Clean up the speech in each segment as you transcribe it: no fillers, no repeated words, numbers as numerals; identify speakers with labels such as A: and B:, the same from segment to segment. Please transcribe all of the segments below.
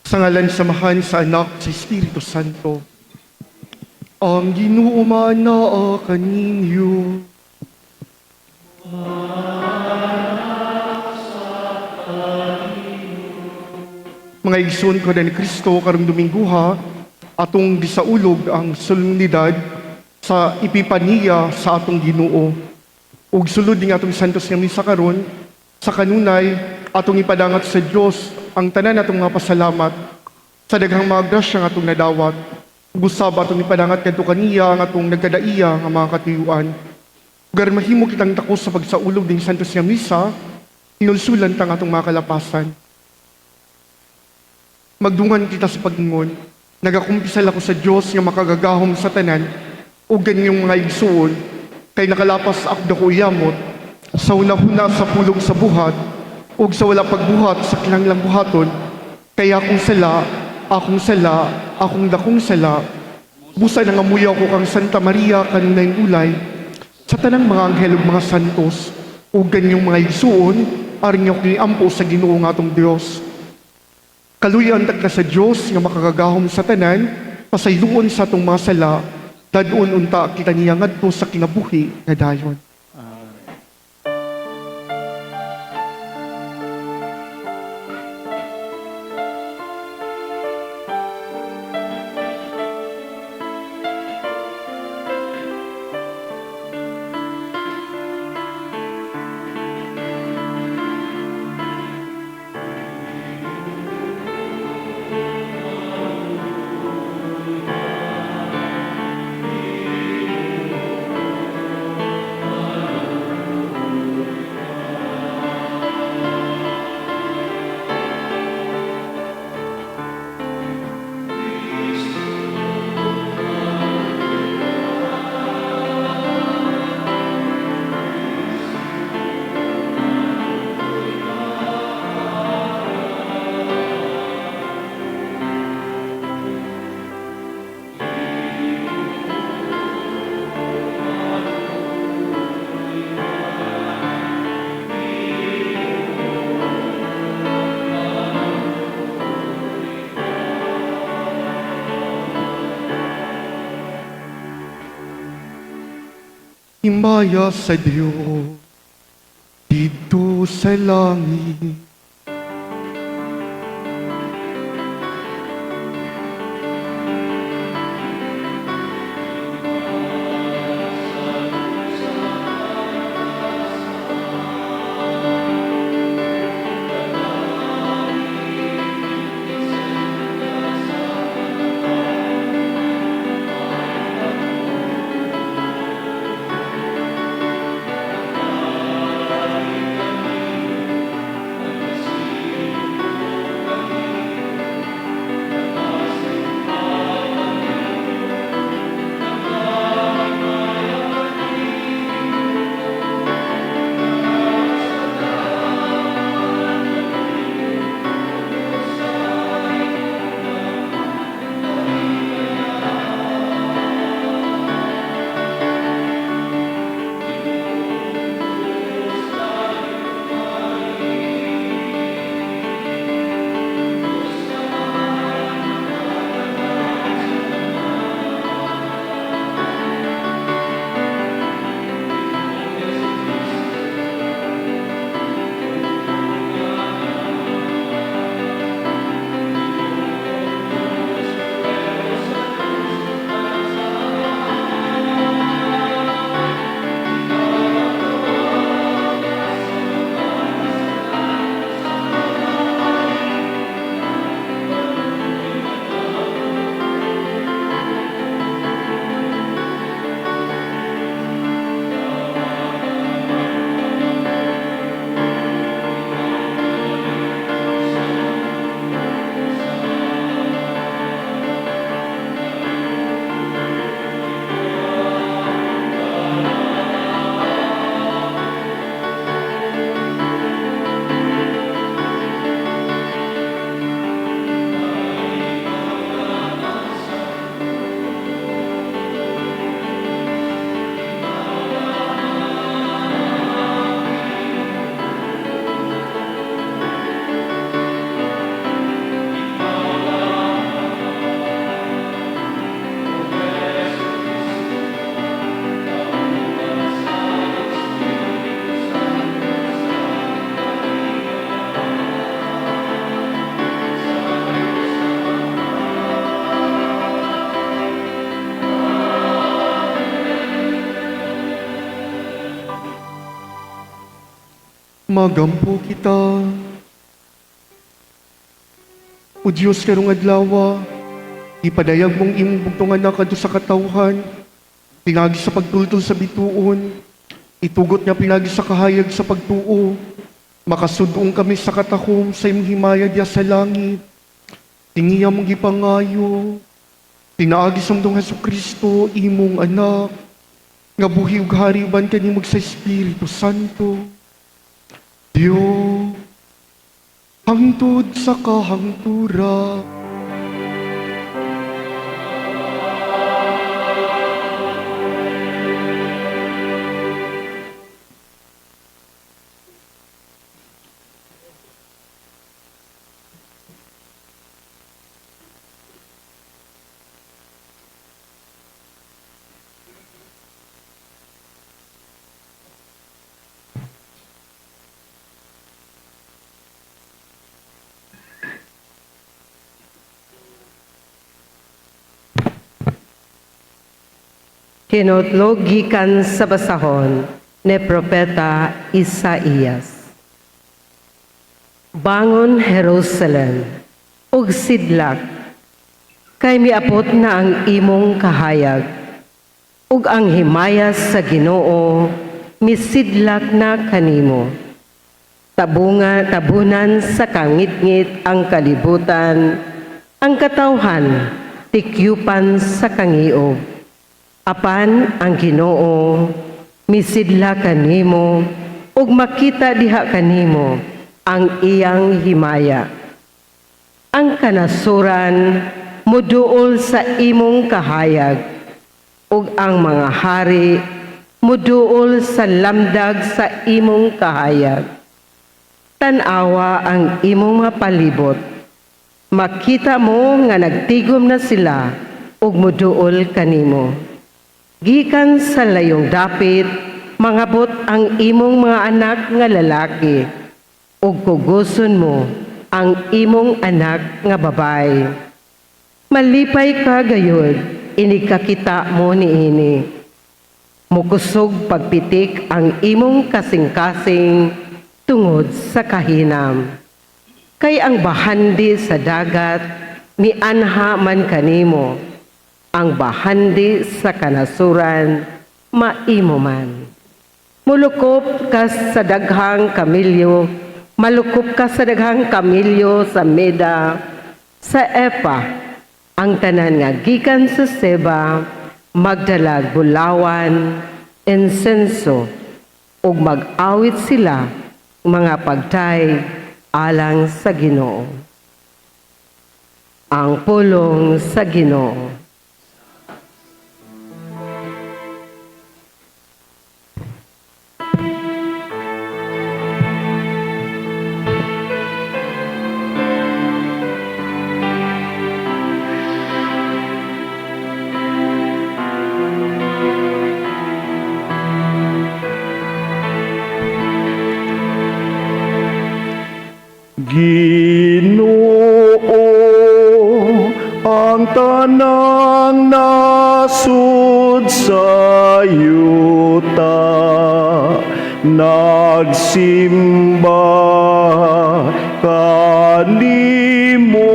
A: Sa ngalan samahan sa anak sa Espiritu Santo. Ang Ginoo manaa kaninyo. Mga igsoon ko na ni Kristo karong Domingguha, atong gisaulog ang solemnidad sa ipipaniya sa atong Ginoo. Ug sulod ning atong santos nga misa karon, sa kanunay atong ipadangat sa Dios ang tanan atong mga pasalamat sa daghang mga grasya nga atong nadawat. Gusab atong ipadangat kadto kaniya ang atong nagkadaiya nga mga katuyuan. Ugar mahimo kitang takos sa pagsaulog ning santos nga misa, inulsulan tang atong mga kalapasan. Magdungan kita sa pag-ingon, nagakumpisal ako sa Dios nga makagagahom sa tanan, o ganyong mga igsuon, kay nakalapas ako dako iyamot, sa una-huna sa pulong sa buhat, o sa wala pagbuhat sa kinanglang buhaton, kaya akong sala, akong dakong sala, busa nang amuyaw ko kang Santa Maria kanunay ulay, sa tanang mga anghel ug mga santos, o ganyong mga igsuon, aring ako ampo sa Ginoo nga atong Dios. Kaluyan tagna sa Dios nga makagagahom sa tanan, pasayloon sa atong mga sala, dadon unta kita niya ngadto sa kinabuhi nga dayon. Himaya sa Dios, dito sa langit. Magampo kita. O Diyos karong adlaw, ipadayag mong imong bugtungan na kadto sa katawhan, pinagi sa pagtultol sa bituon, itugot niya pinagi sa kahayag sa pagtuo, makasudong kami sa katakom sa imong himaya diya sa langit. Tingiya mong gipangayo, pinaagi sa mdong Hesukristo, imong anak, nga buhi ug hariban kanimog sa Espiritu Santo. Diyo, hangtod sa kahangtura.
B: Kinutlog gikan sa basahon ni Propeta Isaías. Bangon Jerusalem, ug sidlak, kay miapot na ang imong kahayag, ug ang himayas sa Ginoo misidlak na kanimo. Tabunan sa kangitngit ang kalibutan, ang katawhan tikyupan sa kangiob. Apan ang Ginoo misidla kanimo ug makita diha kanimo ang iyang himaya. Ang kanasuran muduol sa imong kahayag ug ang mga hari muduol sa lamdag sa imong kahayag. Tan-awa ang imong mga palibot, makita mo nga nagtigom na sila ug muduol kanimo. Gikan sa layong dapit, mangabot ang imong mga anak nga lalaki, ug kuguson mo ang imong anak nga babay. Malipay ka gayud, inikakita mo niini. Mukusog pagpitik ang imong kasing-kasing tungod sa kahinam. Kay ang bahandi sa dagat, mianha man kanimo, ang bahandi sa kanasuran, maimo man. Mulukop ka sa daghang kamilyo, malukop ka sa daghang kamilyo sa Meda, sa Epa, ang tanan nga gikan sa Seba, magdalag bulawan, insenso, ug mag-awit sila mga pagtay alang sa Ginoo. Ang pulong sa Ginoo.
A: Ginoo, ang tanang nasud sa yuta, nagsimba kanimo.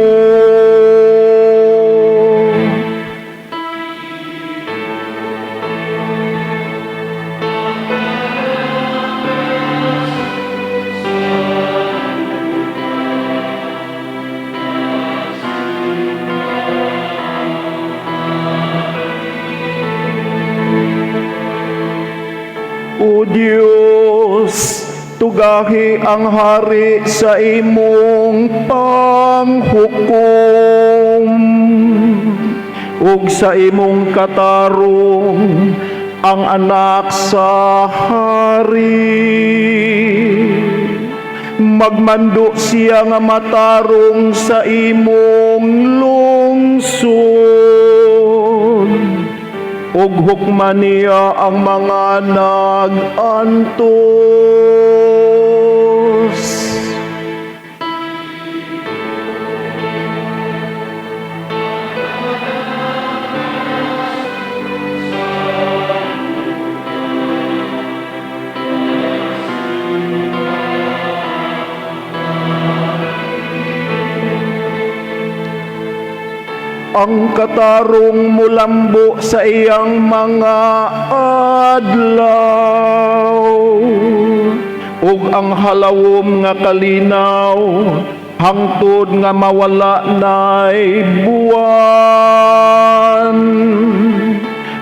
A: O Diyos, tugahi ang hari sa imong panghukom, ug sa imong katarong ang anak sa hari. Magmando siya nga matarong sa imong lungsod, ug hukman niya ang mga nag-antos.
C: ang katarong mulambo sa iyang mga adlaw, ug ang halawom nga kalinaw hangtod nga mawala na'y buwan.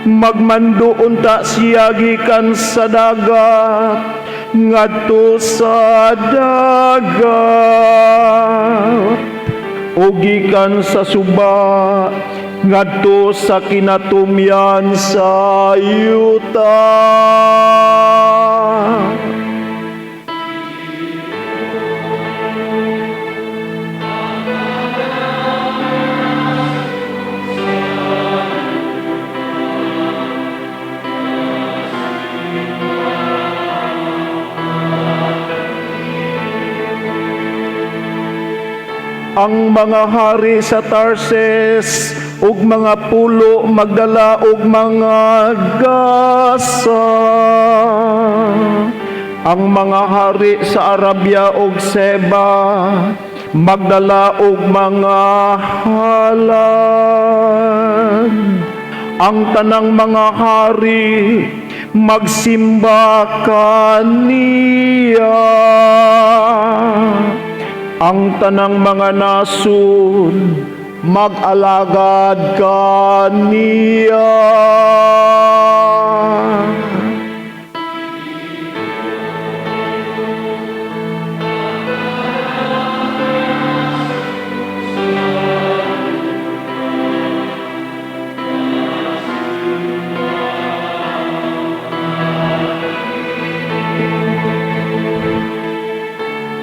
C: Magmando unta siya gikan sa dagat ngadto sa dagat, o gikan sa suba ngadto sa kinatumyan sa yuta. Ang mga hari sa Tarses ug mga pulo magdala og mga gasa. Ang mga hari sa Arabia ug Seba magdala og mga halad. Ang tanang mga hari magsimba kaniya. Ang tanang mga nasun mag-alagad kaniya.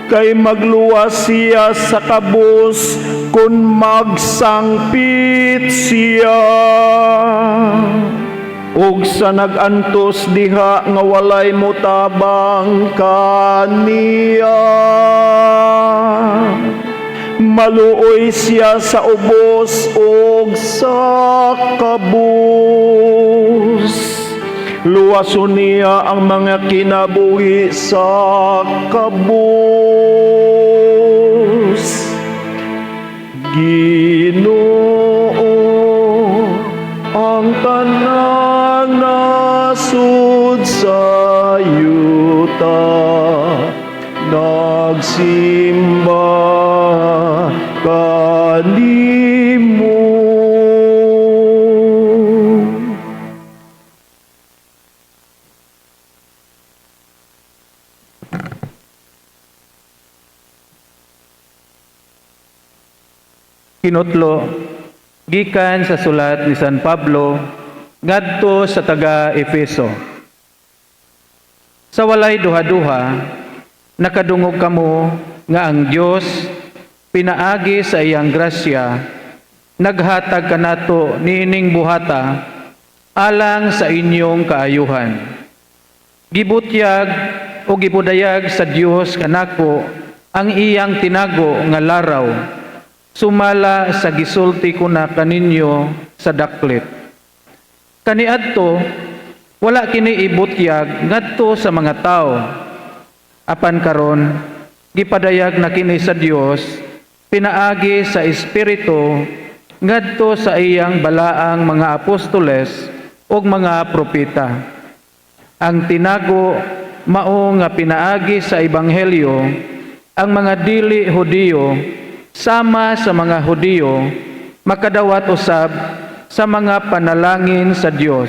C: Kay magluwas siya sa kabus kun magsangpit siya, ug sa nagantos diha nga walay motabang kaniya. Maluoy siya sa ubos ug sa kabus. Luwason niya ang mga kinabuhi sa kabus. Ginoo, ang tanan nasud sa yuta, nagsimba kanimo.
D: Kinutlo, gikan sa sulat ni San Pablo ngadto sa taga-Efeso. Sa walay duha-duha, nakadungog kamo nga ang Dios pinaagi sa iyang grasya naghatag kanato niining buhata alang sa inyong kaayuhan. Gibutyag o gibudayag sa Dios kanako ang iyang tinago nga laraw sumala sa gisulti ko na kaninyo sa daklit. Kaniadto, wala kini ibutyag ngadto sa mga tao. Apan karon, gipadayag na kini sa Dios, pinaagi sa Espiritu ngadto sa iyang balaang mga apostoles ug mga propeta. Ang tinago mao nga pinaagi sa Ebanghelyo ang mga dili Hudiyo sama sa mga Hudiyo makadawat usab sa mga panalangin sa Dios.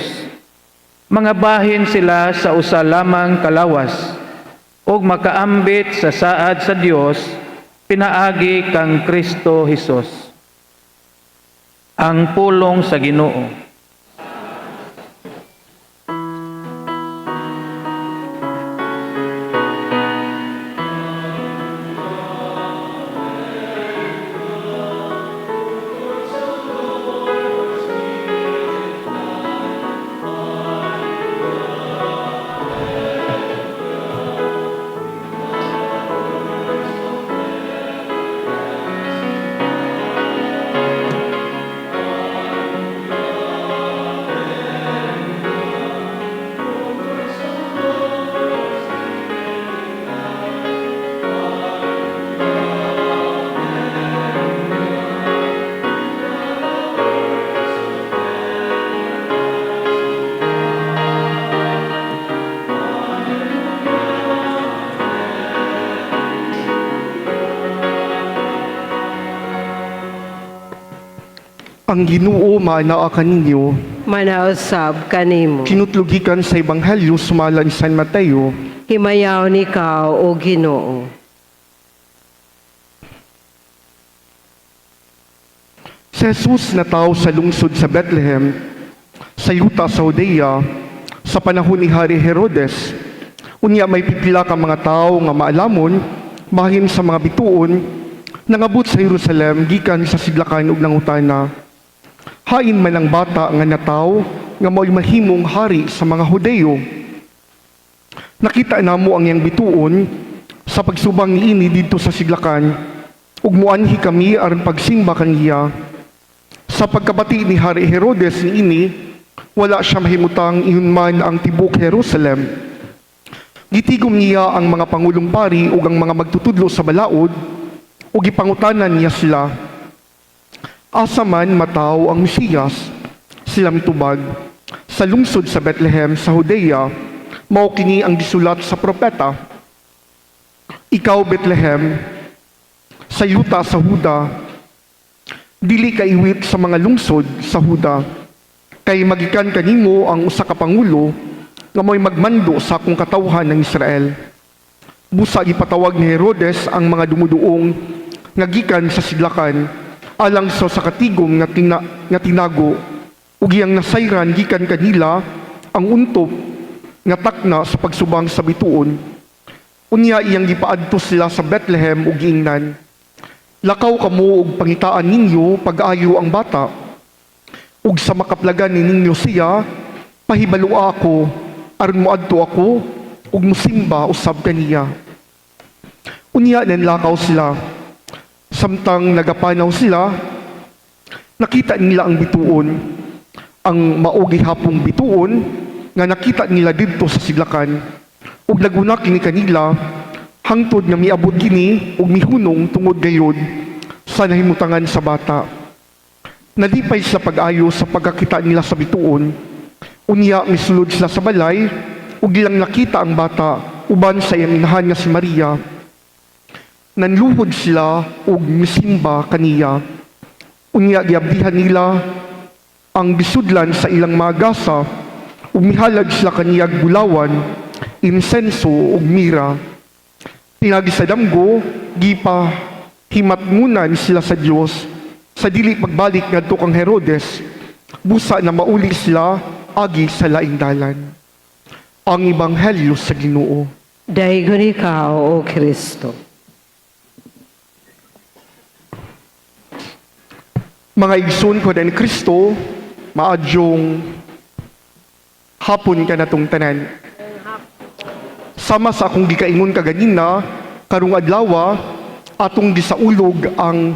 D: Mga bahin sila sa usa lamang kalawas ug makaambit sa saad sa Dios pinaagi kang Kristo Hesus. Ang pulong sa Ginoo.
A: Ang Ginoo maanaa kaninyo,
B: Manausab kanimo.
A: kinutlugikan sa Ebanghelyo sumalan San Mateo.
B: Himayaw ni Kao o Ginoo.
A: Si Jesus na tao sa lungsod sa Bethlehem, sa Yuta, sa Judea, sa panahon ni Hari Herodes. Unya may pipila ka mga tao nga maalamon, bahin sa mga bituon, nangabot sa Jerusalem, gikan sa sidlakan ug nangutana. Hain man ang bata nga nataw, nga mao'y mahimong hari sa mga Hudeo. Nakita namo ang iyang bituon, sa pagsubang niini dito sa sidlakan, ug muanhi kami aron pagsimba kaniya. Sa pagkabati ni Hari Herodes niini, wala siya mahimutang ihunman ang tibok Jerusalem. Gitigom niya ang mga pangulong pari ug ang mga magtutudlo sa balaod, ug gipangutanan niya sila. Asa man mataw ang Mesiyas? Sila mitubag. Sa lungsod sa Bethlehem sa Judea, mao kini ang gisulat sa propeta. Ikaw Bethlehem, sa yuta sa Huda, dili ka iwit sa mga lungsod sa Huda, kay magikan kanimo ang usa ka pangulo nga mo'y magmando sa akong katawhan ng Israel. Busa gipatawag ni Herodes ang mga dumuduong nga gikan sa sidlakan alang sa katigom nga tinago ug iyang nasayran gikan kanila ang untop nga takna sa pagsubang sa bituon. Unya iyang gipaadto sila sa Bethlehem ug giingnan. Lakaw kamo ug pangitaan ninyo pag-ayo ang bata. Ug sa makaplagan ninyo siya, pahibalua ako aron moadto ako ug mosimba usab kaniya. Unya nanlakaw sila. Samtang nagapanaw sila, nakita nila ang bituon, ang maugi hapong bituon nga nakita nila didto sa sidlakan. Ug naguna kini kanila hangtod nga miabot kini ug mihunong tungod gayod sa nahimutangan sa bata. Nalipay sila pag-ayo sa pagkakita nila sa bituon. Unya misulod sila sa balay ug ilang nakita ang bata uban sa iyang inahan nga si Maria. Nanluhod sila ug misimba kaniya. Unya giabdihan nila ang bisudlan sa ilang mga gasa ug mihalad sila kaniya gulawan, insenso ug mira. Pinagi sa damgo, gipa himatngunan sila sa Dios sa dili pagbalik ngadto kang Herodes, busa na mauli sila agi sa laing dalan. Ang Ebanghelyo sa Ginoo.
B: Daigon ikaw o Kristo.
A: Mga igsoon ko ni Kristo, maadyong hapon ka natong tanan. Sama sa akong gikaingon kaganina, karong adlaw, atong gisaulog ang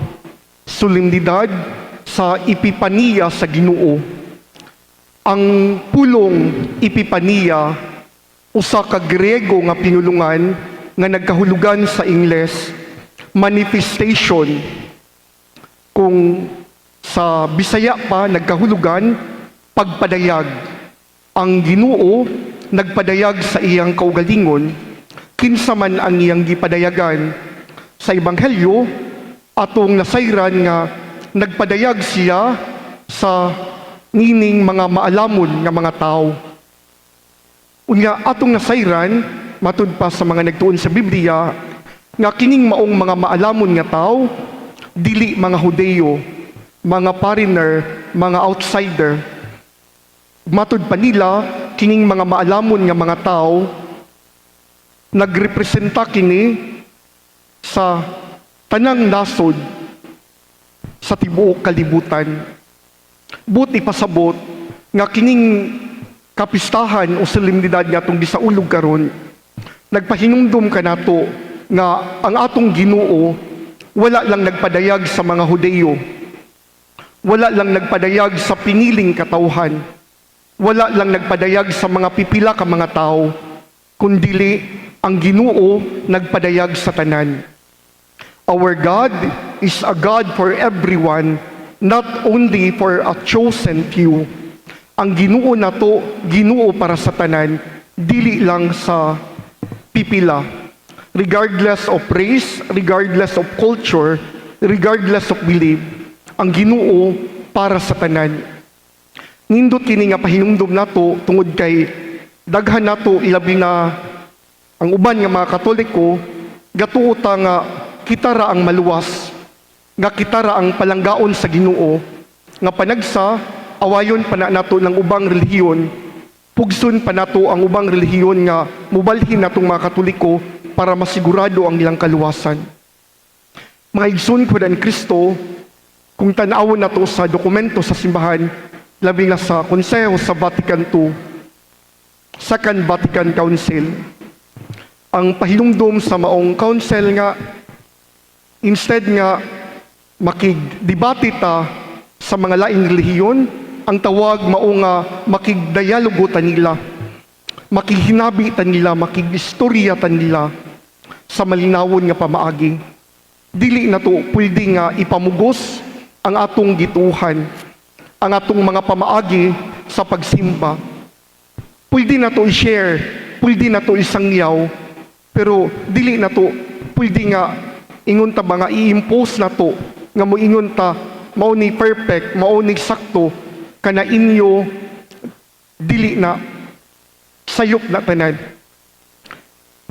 A: solemnidad sa Epipania sa Ginoo. Ang pulong Epipania, usa ka Griego nga pinulungan nga nagkahulugan sa Ingles, manifestation. Kung sa Bisaya pa nagkahulugan, pagpadayag. Ang Ginoo nagpadayag sa iyang kaugalingon, kinsa man ang iyang gipadayagan. Sa Ebanghelyo, atong nasayran nga nagpadayag siya sa nining mga maalamon nga mga tao. Unya atong nasayran, matud pa sa mga nagtuon sa Biblia, nga kining maong mga maalamon nga tao, dili mga Hudeo, mga foreigner, mga outsider. Matud pa nila, kining mga maalamon nga mga tao, nagrepresenta kini sa tanang nasod sa tibuok kalibutan. Buti pasabot nga kining kapistahan o solemnidad nga atong gisaulog karon, nagpahinumdum kanato nga ang atong Ginoo wala lang nagpadayag sa mga Hudeo, wala lang nagpadayag sa piniling katawhan, wala lang nagpadayag sa mga pipila ka mga tao, kundili ang Ginoo nagpadayag sa tanan. Our God is a God for everyone, not only for a chosen few. Ang Ginoo nato, Ginoo para sa tanan, dili lang sa pipila. Regardless of race, regardless of culture, regardless of belief, ang Ginoo para sa tanan. Nindot kini nga pahinumdom nato tungod kay daghan nato ilabi na ang uban nga mga Katoliko gatuota nga kita ra ang maluwas, nga kita ra ang palanggaon sa Ginoo, nga panagsa awayon pa na nato ng ubang relihiyon, pugson pa nato ang ubang relihiyon nga mubalhin natong mga Katoliko para masigurado ang ilang kaluwasan. Mga igsoon ko ni Kristo, kung tanawon nato sa dokumento sa simbahan, labi na sa Konseho sa Vatican II, Second Vatican Council, ang pahinumdom sa maong council nga instead nga makigdebate ta sa mga laing relihiyon, ang tawag mao nga makigdialogo ta nila, makihinabi ta nila, makig-istorya ta nila sa malinawon nga pamaagi. Dili na to pwede nga ipamugos ang atong gituhan, ang atong mga pamaagi sa pagsimba. Pwede na to i-share, pwede na to isangyaw, pero dili na to pwede nga ingon ta ba nga i-impose na to nga moingon ta mao ni perfect, mao ni sakto kana inyo, dili na sayop na tanan.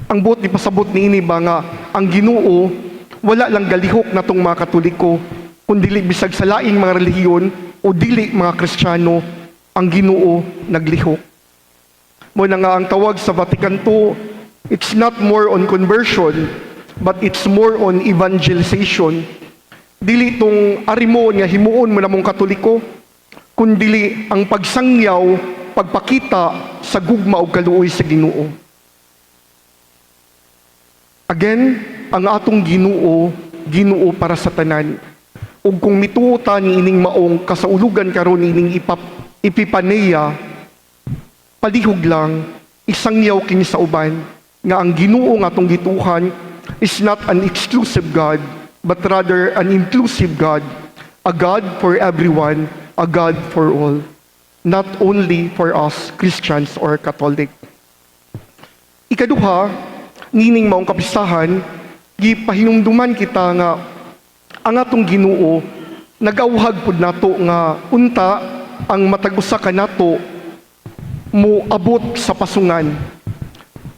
A: Ang buot ni pasabot niini ba nga ang Ginoo wala lang galihok na tong mga Katoliko, kundi bisag sa laing mga relihiyon o dili mga Kristiyano, ang Ginoo naglihok. Mo na nga ang tawag sa Vatican II, it's not more on conversion, but it's more on evangelization. Dili tong arimo nga himuon mo na mong Katoliko, kundi ang pagsangyaw, pagpakita sa gugma o kaluoy sa Ginoo. Again, ang atong Ginoo, Ginoo para sa tanan. Ug kung mituota ni ining maong kasaulugan karon ining ipipaneya, palihog lang, isangyaw kini sa uban, nga ang Ginoo nga atong gituhan is not an exclusive God, but rather an inclusive God, a God for everyone, a God for all, not only for us Christians or Catholic. Ikaduha, nining maong kapistahan, gipahinumduman kita nga ang atong Ginoo nagauhag pud nato nga unta ang matag-usa kanato moabot sa pasungan,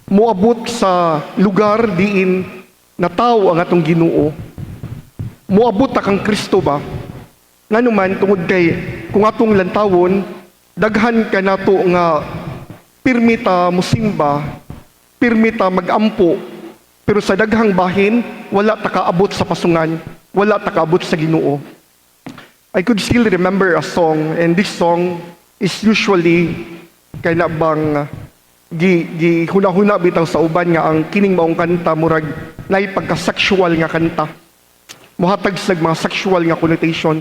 A: moabot sa lugar diin nataw ang atong Ginoo, moabot ta kang Kristo ba nganuman tungod kay kung atong lantawon daghan kanato nga pirmita musimba, pirmita magampo, pero sa daghang bahin wala ta kaabot sa pasungan, wala ta kaabot sa Ginoo. I could still remember a song, and this song is usually kay na bang huna-huna bitaw sa uban nga ang kining maong kanta murag nay pagka-sexual nga kanta, muhatag sa mga sexual nga connotation.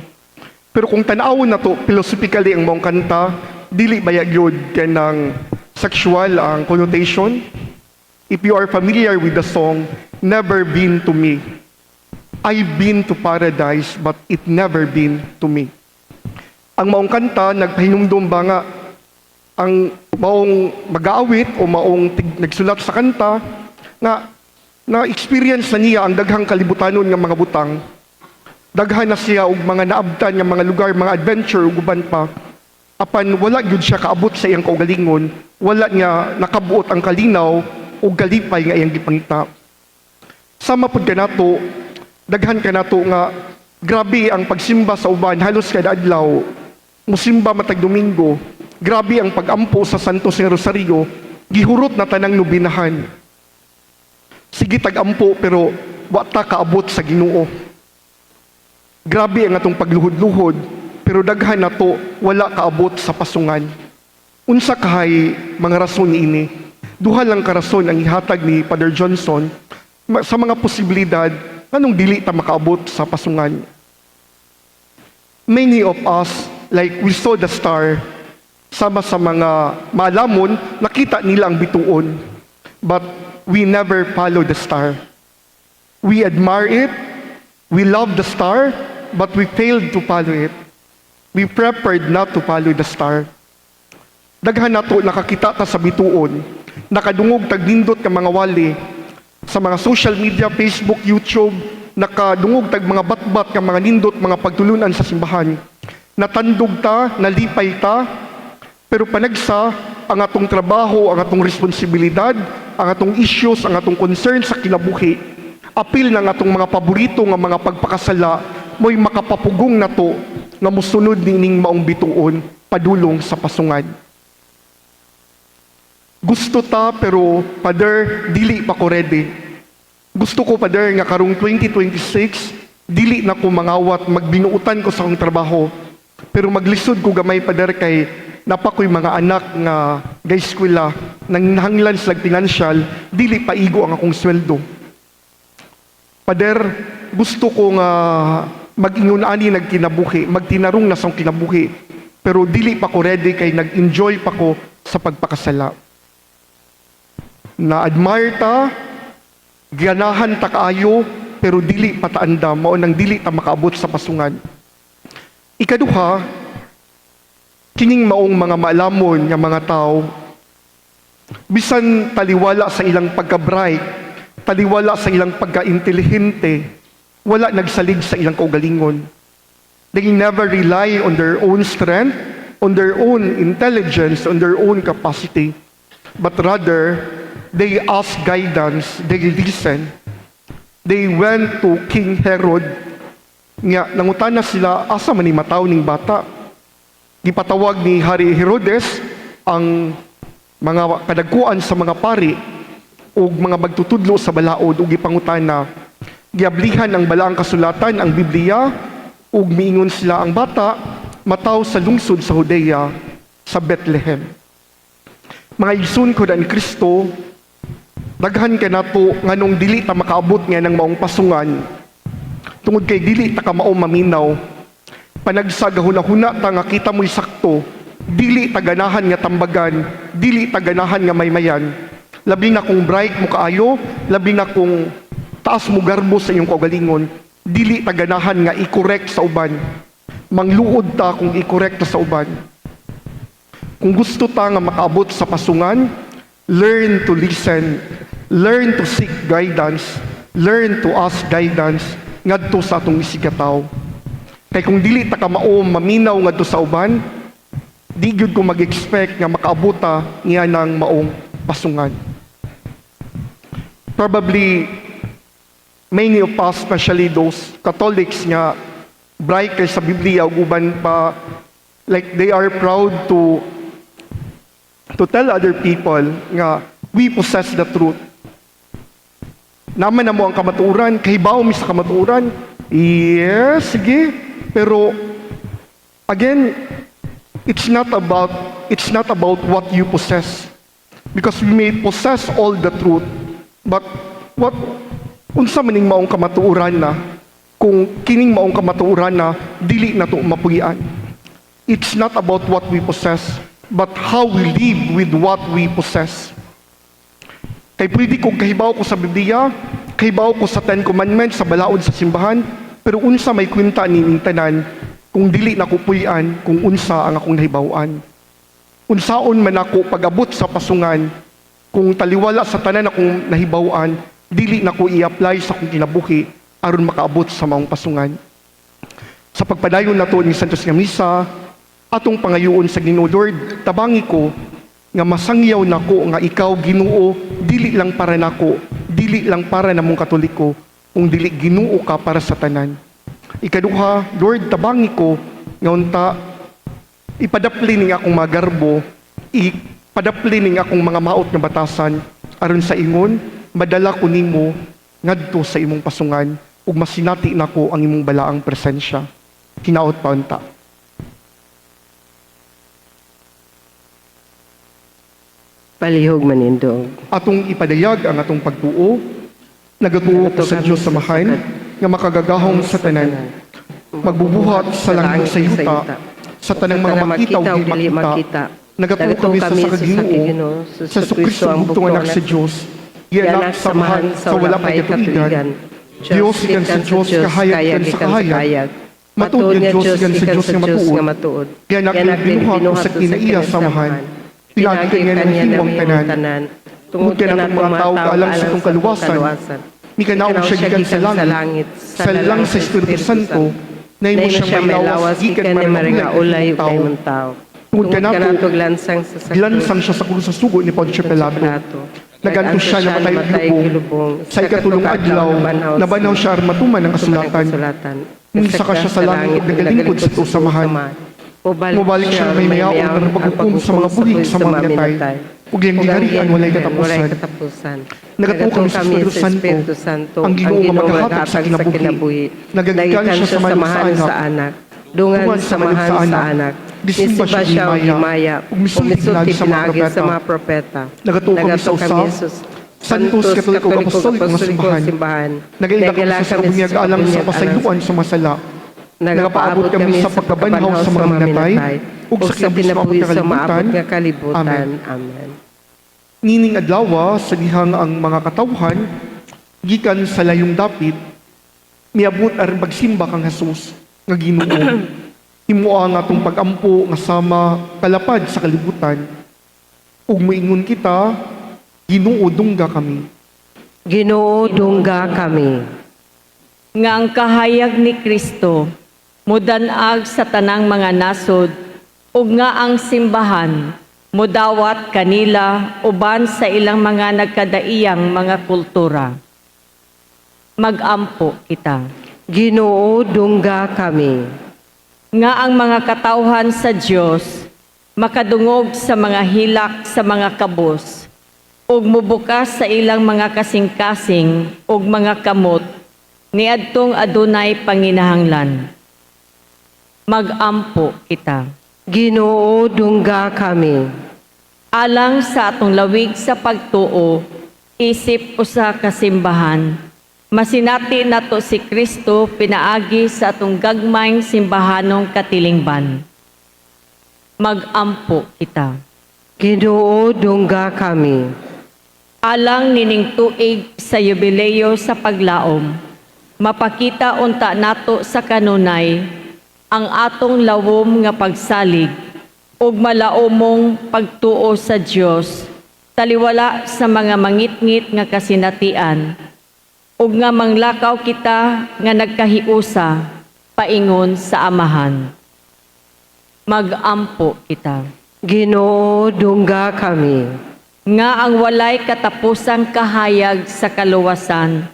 A: Pero kung tan-awon na to philosophically ang maong kanta, dili baya gyud kanang sexual ang connotation. If you are familiar with the song, Never Been to Me, I've been to paradise, but it never been to me. Ang maong kanta, nagpahinumdum ba nga, ang maong mag-aawit o maong nagsulat sa kanta, nga na-experience na niya ang daghang kalibutanon ng mga butang. Daghan na siya og mga naabtan ng mga lugar, mga adventure, ug uban pa. Apan wala gyud siya kaabot sa iyang kaugalingon, wala niya nakabuot ang kalinaw o galipay nga iyang gipangita. Sama pud kanato, daghan kanato nga grabe ang pagsimba sa uban halos kada adlaw. Musimba matag Domingo, grabe ang pagampo sa Santos nga Rosario, gihurot na tanang nobinahan. Sige tagampo pero wa ta kaabot sa Ginoo. Grabe ang atong pagluhod-luhod, pero daghan nato wala kaabot sa pasungan. Unsa kahay mga rason ini? Duha lang karason ang ihatag ni Father Johnson sa mga posibilidad anong dili ta makaabot sa pasungan. Many of us, like we saw the star, sama sa mga maalamon, nakita nila ang bituon, but we never follow the star. We admire it, we love the star, but we failed to follow it. We prepared not to follow the star. Daghan nato nakakita ta sa bituon, nakadungog tagnindot ka mga wali sa mga social media, Facebook, YouTube, nakadungog tag mga batbat ka mga nindot, mga pagtulunan sa simbahan. Natandog ta, nalipay ta, pero panagsa ang atong trabaho, ang atong responsibilidad, ang atong issues, ang atong concern sa kinabuhi, apil ng atong mga paborito nga mga pagpakasala, mo'y makapapugong na to nga musunod ning maong bituon padulong sa pasungan. Gusto ta pero Pader, dili pa ko ready. Gusto ko Pader nga karong 2026, dili na ko mangawat, magbinuutan ko sa akong trabaho. Pero maglisod ko gamay Pader kay napakoy mga anak nga gayskwela nang nahanglan sa financial, dili pa igo ang akong sweldo. Pader, gusto ko nga mag-ingon ani nagkinabuhi, magtinarong na sa akong kinabuhi. Pero dili pa ko ready kay nag-enjoy pa ko sa pagpakasala. Na-admire ta, ganahan ta kaayo, pero dili pataanda, mao nang dili ta makaabot sa pasungan. Ikaduha, kining maong mga maalamon nga mga tao, bisan taliwala sa ilang pagka-bright, taliwala sa ilang pagka-intelihente, wala nagsalig sa ilang kaugalingon. They never rely on their own strength, on their own intelligence, on their own capacity, but rather, they ask guidance, they listen. They went to King Herod, nga nangutana sila, asa man ni mataw ning bata. Gipatawag ni Hari Herodes ang mga kadagkuan sa mga pari o mga magtutudlo sa balaod o gipangutana. Giablihan ang balaang kasulatan, ang Biblia, ug miingon sila ang bata, mataw sa lungsod sa Judea, sa Bethlehem. Mga igsoon ko ni Kristo, daghan ka na to nganong dili ta makaabot nga ng maong pasungan. Tungod kay dili ta ka mao maminaw. Panagsagahuna-huna ta nga kita mo'y sakto, dili ta ganahan nga tambagan, dili ta ganahan nga maymayan. Labi na kung bright mo kaayo, labi na kung taas mo garbo sa iyong kaugalingon, dili ta ganahan nga i-correct sa uban. Mangluod ta kung i-correct ta sa uban. Kung gusto ta nga makaabot sa pasungan, learn to listen, learn to seek guidance, learn to ask guidance ngadto sa atong isigataw. Kay kung dili ta ka mao maminaw ngadto sa uban, di gyud ko mag-expect nga makaabot ta niya ng maong pasungan. Probably many of us, especially those Catholics nga bright kay sa Biblia ug uban pa, like they are proud to tell other people nga we possess the truth. Naman na mo ang kamatuoran, kahibaw mi sa kamatuoran. Yes, sige. Pero again, it's not about what you possess. Because we may possess all the truth, but unsa maning maong kamatuoran na kung kining maong kamatuoran na dili na to mapugian. It's not about what we possess, but how we live with what we possess. Kay pwede kong kahibaw ko sa Biblia, kahibaw ko sa Ten Commandments, sa balaod sa simbahan, pero unsa may kwenta nining tanan kung dili na ko puy-an kung unsa ang akong nahibawan. Unsaon man ako pag-abot sa pasungan, kung taliwala sa tanan akong nahibawan, dili na ko i-apply sa akong kinabuhi aron makaabot sa maong pasungan. Sa pagpadayon nato ni Santos nga Misa, atong pangayoon sa Ginoo, Lord, tabangi ko nga masangyaw nako nga ikaw Ginoo, dili lang para nako, dili lang para namong Katoliko, kung dili Ginoo ka para sa tanan. Ikaduha, Lord, tabangi ko nga unta ipadapli ning akong mga garbo, ipadapli ning akong mga maot nga batasan aron sa ingon madala ko nimo ngadto sa imong pasungan ug masinati nako ang imong balaang presensya. Hinaot pa unta.
B: Palihog manindog.
A: Atong ipadayag ang atong pagtuo, nagatuo ko sa Diyos samahan, nga makagagahong sa tanan, magbubuhat sa langit sa yuta, sa tanang mga makita o di makita, nagatuo kami sa Ginoo, sa Kristo ang bugtong anak sa Diyos, ianak samahan sa wala pa'y katuigan, Diyos ikan sa Diyos, kahayag ikan sa kahayag, matuod nga Diyos ikan sa Diyos nga matuod, kaya nagbinuhat ko sa kinaiya samahan, pinagiging nga ng hiwang tanan, tungod ka na mga tao kaalang sa itong kaluwasan, mi ka naong siya gikan sa langit, sa lang sa Espiritu Santo, Nay mo
B: Dahil
A: siyang may lawas, gikan
B: ni maringa ulay ug
A: tao.
B: daymon tao.
A: Tungod ka na po,
B: glansang sa sakit.
A: glansang siya sa krus sa sugo ni Poncio Pilato. Naganto siya na matay gilubong. Sa ikatulong adlaw, nabanaw siya armatuman ng kasulatan. Saka siya sa langit ug nagalingkod sa samahan. Mubalik siya may mayaon ng paghukom sa mga buhig sa mga minatay. Ug yung giharian walay katapusan. Nagatuo kami sa Espiritu Santo, ang Ginoo nga magkahatag sa kinabuhi. Nagagikan siya sa samahan sa anak. Dungan samahan sa anak. Gisimba siya himaya. Ug misulti pinagi sa mga propeta. Nagatuo kami sa usap. Santos Katoliko Apostoliko nga simbahan. Nagaila kami sa kabunyag alang sa pasayuan sa masala. Nagapaabot kami sa pagkabanhaw sa mga minatay ug sa kinabuhi sa maabot nga kalibutan. Amen. Nining adlaw sa dihang ang mga katawhan gikan sa layong dapit miabot aron pagsimba kang Hesus nga Ginoo. Himuha nga atong pagampo nga sama kalapad sa kalibutan. Ug moingon kita, Ginoo dungga kami.
B: Ginoo dungga kami.
E: Nga ang kahayag ni Kristo mudanag sa tanang mga nasod ug nga ang simbahan mudawat kanila uban sa ilang mga nagkadaiyang mga kultura. Magampo kita.
B: Ginoo dungga kami.
E: Nga ang mga katawhan sa Dios makadungog sa mga hilak sa mga kabos ug mubukas sa ilang mga kasing-kasing ug mga kamot niadtong adunay panginahanglan. Magampo kita.
B: Ginoo dungga kami.
E: Alang sa atong lawig sa pagtuo, isip usa ka simbahan, masinati nato si Kristo pinaagi sa atong gagmayng simbahanong katilingban. Magampo kita.
B: Ginoo dungga kami.
E: Alang nining tuig sa yubileo sa paglaom, mapakita unta nato sa kanunay ang atong lawom nga pagsalig ug malaumong pagtuo sa Dios taliwala sa mga mangitngit nga kasinatian ug nga manglakaw kita nga nagkahiusa paingon sa amahan. Magampo kita.
B: Ginoo dungga kami.
E: Nga ang walay katapusang kahayag sa kaluwasan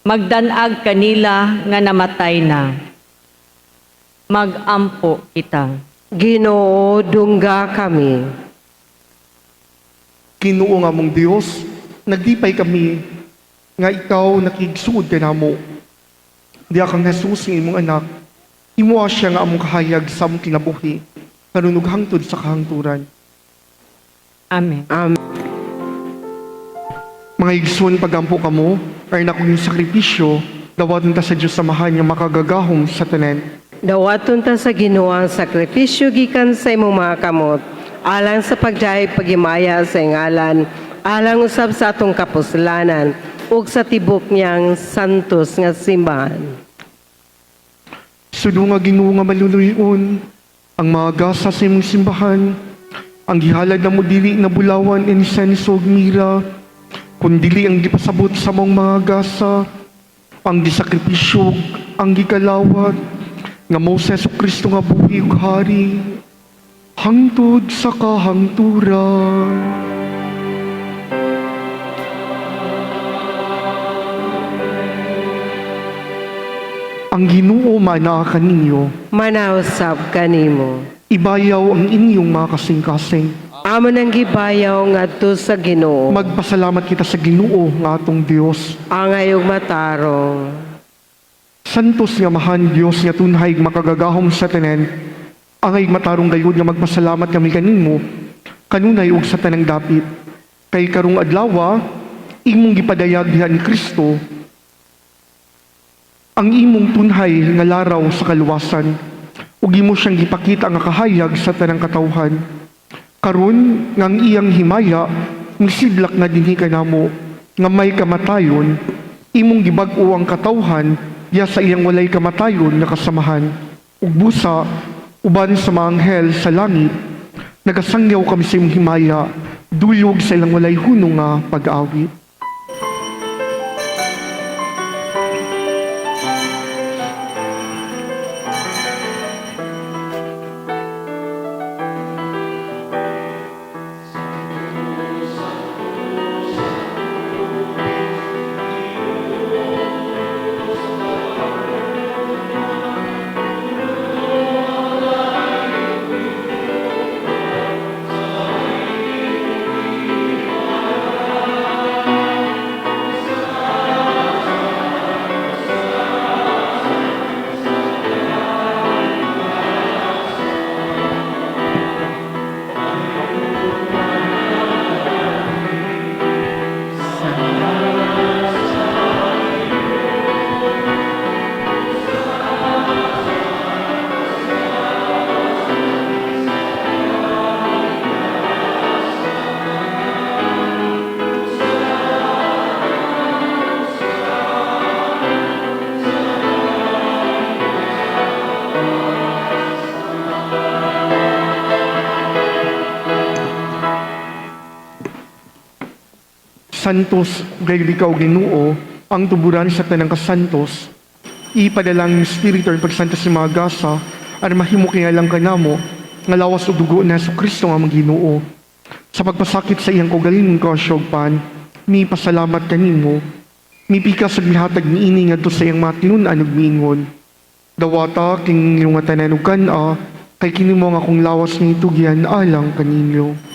E: magdanag kanila nga namatay na. Magampo kita.
B: Ginoo dungga kami.
A: Ginoo nga mong Dios, nagdipay kami nga ikaw nakigsuod ka namo. Diya kang Jesus ng imong anak, himuha siya nga among kahayag sa among kinabuhi, kanunog hangtod sa kahangturan.
E: Amen.
A: Mga igsoon pagampo kamo, ay nakong sakripisyo, dawaton ta sa Diyos samahan nga makagagahom sa tanan.
B: Dawaton ta sa Ginoo ang sakripisyo gikan sa imong mga kamot, alang sa pagdayeg pagimaya sa ngalan, alang usab sa atong kapuslanan, ug sa tibok niyang santos nga simbahan.
A: Sudo nga Ginoo nga maluluyon, ang mga gasa sa imong simbahan, ang gihalad na mo dili na bulawan insenso ug mira, kundili ang gipasabot sa mong mga gasa, ang gisakripisyo, ang gikalawat, nga mo sa Kristo nga buhi ug hari, hangtod sa kahangturan. Ang Ginoo mana kaninyo,
B: Manausab kanimo.
A: ibayaw ang inyong mga kasing-kasing.
B: Amo nang gibayaw ngadto sa Ginoo.
A: Magpasalamat kita sa Ginoo nga atong Dios.
B: Angayog matarong.
A: Santos nga mahan Dios nga tunhay makagagahom sa tanan. Angay matarong gayud nga magpasalamat kami kanimo kanunay ug sa tanang dapit. Kay karong adlaw imong gipadayag diha ni Kristo ang imong tunhay nga laraw sa kaluwasan ug imo siyang gipakita nga kahayag sa tanang katawhan. Karon nga ang iyang himaya misidlak na dinhi kanamo nga may kamatayon imong gibag-o ang katawhan ya sa iyang walay kamatayon nga kasamahan ug busa uban sa mga anghel sa langit nagasangyaw kami sa imong himaya duyog sa ilang walay hunong nga pag-awit. Santos, gayon ikaw Ginoo, ang tuburan sa tanang kasantos, ipadalangin ng Espiritu ang pagsantos ng mga gasa, at mahimo kingalang ka namo, nga lawas o dugo na Hesus Kristo nga mga Ginoo. Sa pagpasakit sa iyang kaugalingong kasyogpan, mi pasalamat kanimo, mi pikas sa gihatag ni ini ngadto sa iyang mga tinunan ug miingon. Dawata king inyong nga tanan ug kana, kay kini mo nga akong lawas ni tugyan alang kaninyo.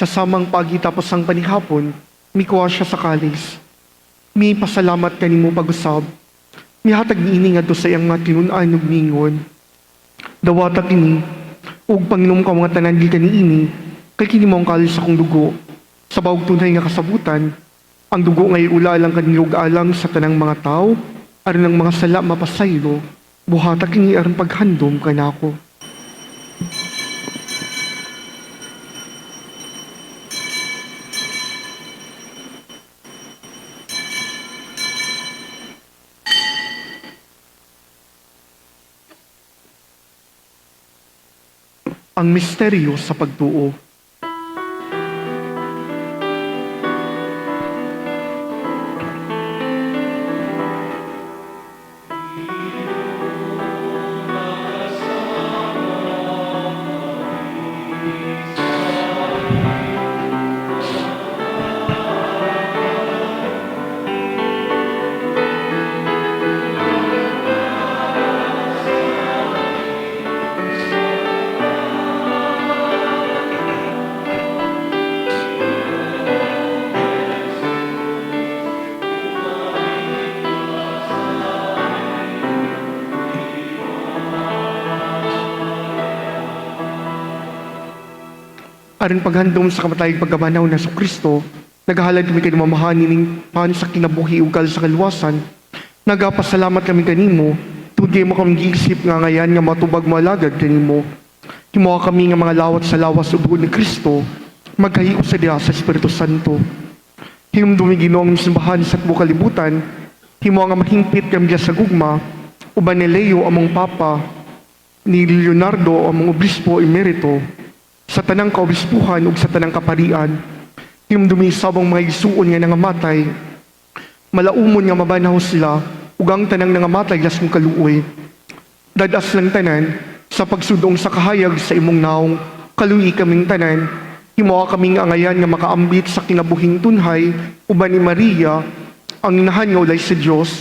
A: Sa samang pagi tapos ang panihapon, mikuha siya sa kalis. Mi pasalamat kanimo pag-usab. Mihatag ni ini ngadto sa iyang mga tinunan ug mingon. Dawata kini ug panginom ka mga tanan gikan niini, kay kini mao ang kalis akong dugo. Sa bawog tunay nga kasabutan, ang dugo ngay ula alang kanimo ug alang sa tanang mga tao, aron ang mga sala mapasaylo, buhata kini aron paghandom kanako. Ang misteryo sa pagtuo. Aron paghandom sa kamatayang pagkamanaw na Hesus Kristo, naghahalad kami kay mamahani ning pan sa kinabuhi ug sa kaluwasan. Nagapasalamat kami kanimo, tugay mo kami giisip nga ngayan nga matubag malagad kanimo. Himuha kami nga mga lawat sa lawas ug dugo ni Kristo, magkahios sa diha sa Espiritu Santo. Hinumdumi Ginoo ang simbahan sa tubuh kalibutan, himuha nga mahingpit kami diha sa gugma, uban ni Leo among Papa, ni Leonardo among Obispo Emerito, sa tanang kaobispuhan ug sa tanang kaparian, himdumi sabang mga isuon nga nangamatay, malaumon nga mabanaw sila, ug ang tanang nangamatay lasong kaluoy. Dadas lang tanan, sa pagsudong sa kahayag sa imong naong, kaluyi kaming tanan, himuha kaming angayan nga makaambit sa kinabuhing tunhay, uban ni Maria, ang inahan nga ulay sa Dios,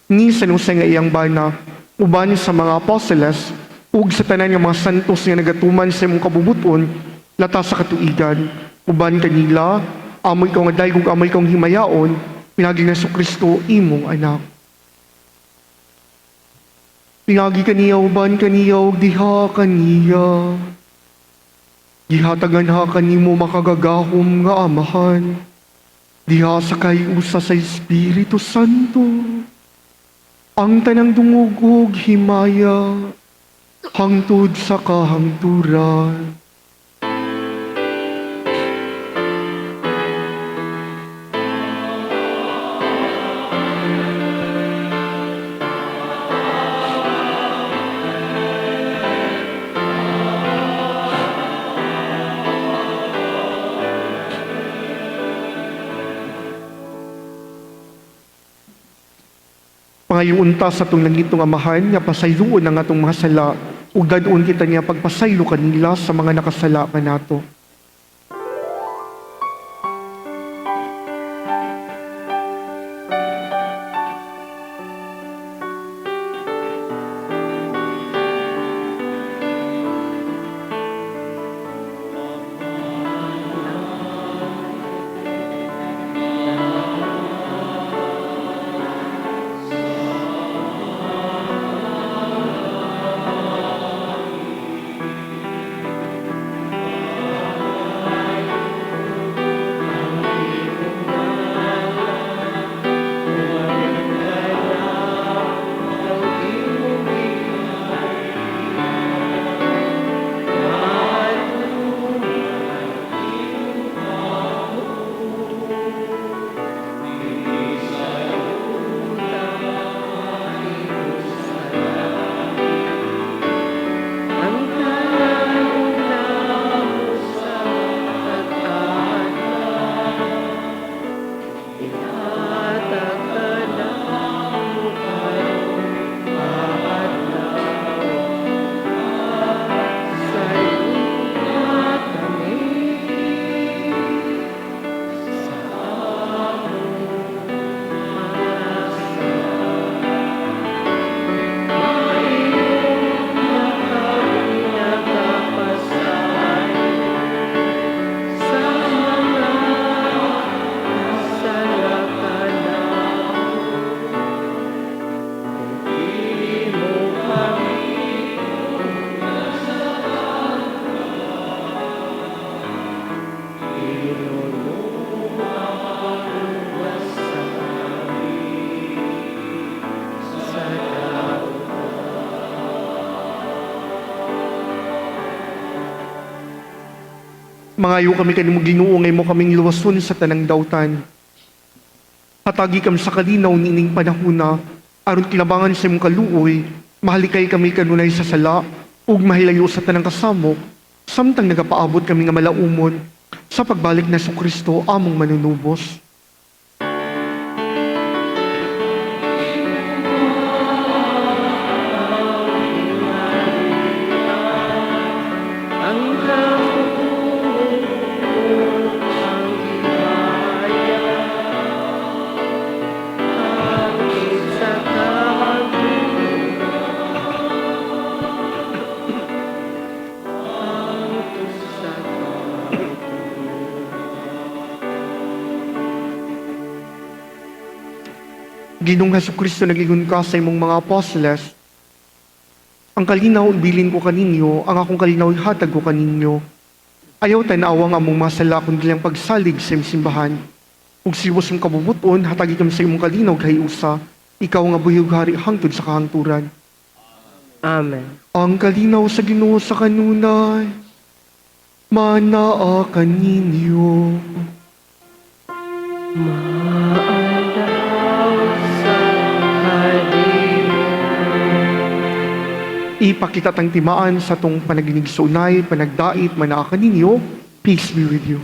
A: ni San Jose nga iyang bana, uban sa mga apostoles, ug sa tanan nga mga santos nga nagatuman sa imong kabubuton, lata sa katuigan, uban kanila, amoy ko nga daig ug amoy kong himayaon, pinagi na Hesus Kristo imong anak. Pinagi kaniya uban kaniya ug diha kaniya. Gihatagan ha kanimo makagagahom nga amahan, diha sa kayusa sa Espiritu Santo, ang tanang dungog ug himaya, hangtod sa kahangturan. Pangayong unta sa itong langitong amahan, nga pasayloon ang atong mga sala, ug dadon kita niya pagpasaylo kanila sa mga nakasala ka nato. Mangayo kami kanimo Ginoo ngay mo kaming luwason sa tanang dawtan. Hatagi kami sa kalinaw nining panahuna, aron kinabangan sa imong kaluoy, mahalikay kami kanunay sa sala, ug mahilayo sa tanang kasamok, samtang nagapaabot kami nga malaumon, sa pagbalik na sa Kristo among manunubos. Ginong Hesukristo nagigun ka sa imong mga apostoles, ang kalinaw ibilin ko kaninyo, ang akong kalinaw ihatag ko kaninyo. Ayaw tanawang among masala kundi lang pagsalig sa imong simbahan. Ug siwas mong kabubuton, hatagi kami sa imong kalinaw kay usa, ikaw nga buyog hari hangtod sa kahangturan.
B: Amen.
A: Ang kalinaw sa Ginoo sa kanunay, manaa kaninyo. Ipakita tang timaan sa tong panaginig sa unay, panagdait, manaa kaninyo. Peace be with you.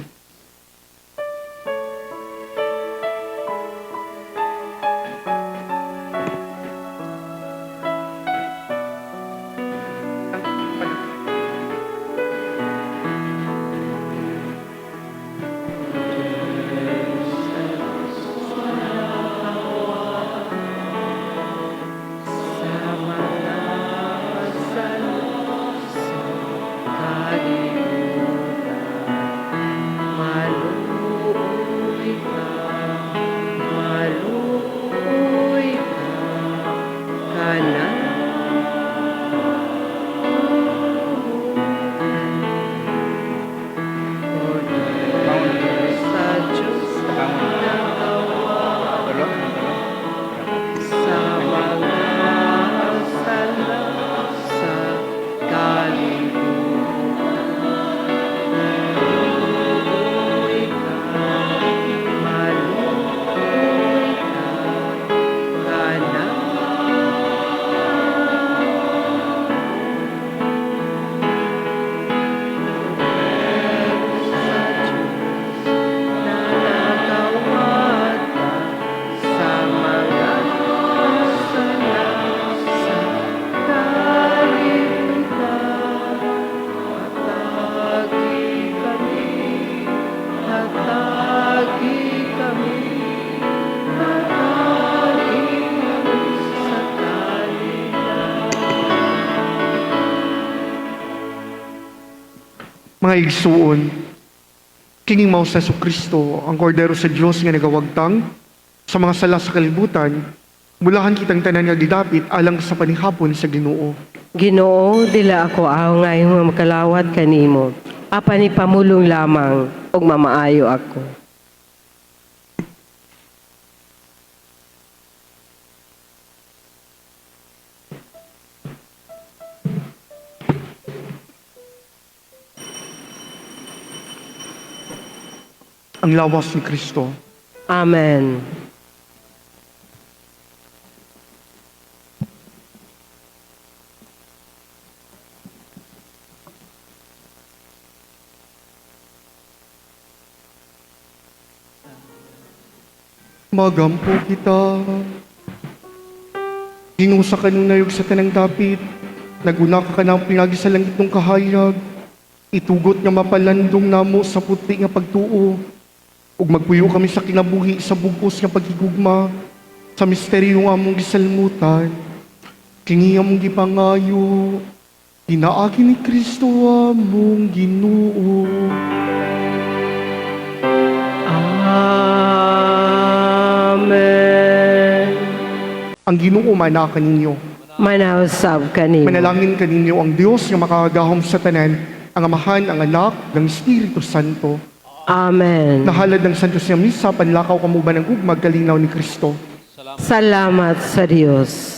A: Mga igsuon, kining mao sa Kristo, ang kordero sa Dios nga nagawagtang sa mga sala sa kalibutan, mulahan kitang tanan nga gidapit alang sa panihapon sa Ginoo.
B: Ginoo, dila ako aw nga imong makalawat kanimo. Apan ipamulong lamang ug mamaayo ako.
A: Ang lawas ni Kristo.
B: Amen.
A: Magampo kita. Ginoo sa kanunayog sa tanang dapit, naguna ka kanang pinagi sa langit ng kahayag, itugot nga mapalandong namo sa puti nga pagtuo, ug magpuyo kami sa kinabuhi sa bugos nga pagigugma, sa misteryo nga among gisalmutan, kini among gipangayo, ginaagi ni Kristo among Ginoo.
B: Amen.
A: Ang Ginoo mana kaninyo.
B: Manausab kanimo.
A: Manalangin kaninyo ang Dios nga makagahom sa tanan, ang Amahan, ang Anak, ng Espiritu Santo.
B: Amen.
A: Nahalad ng Santos nga Misa, panlakaw kamuba ng ugmag kalinaw ni Kristo.
B: Salamat sa Diyos.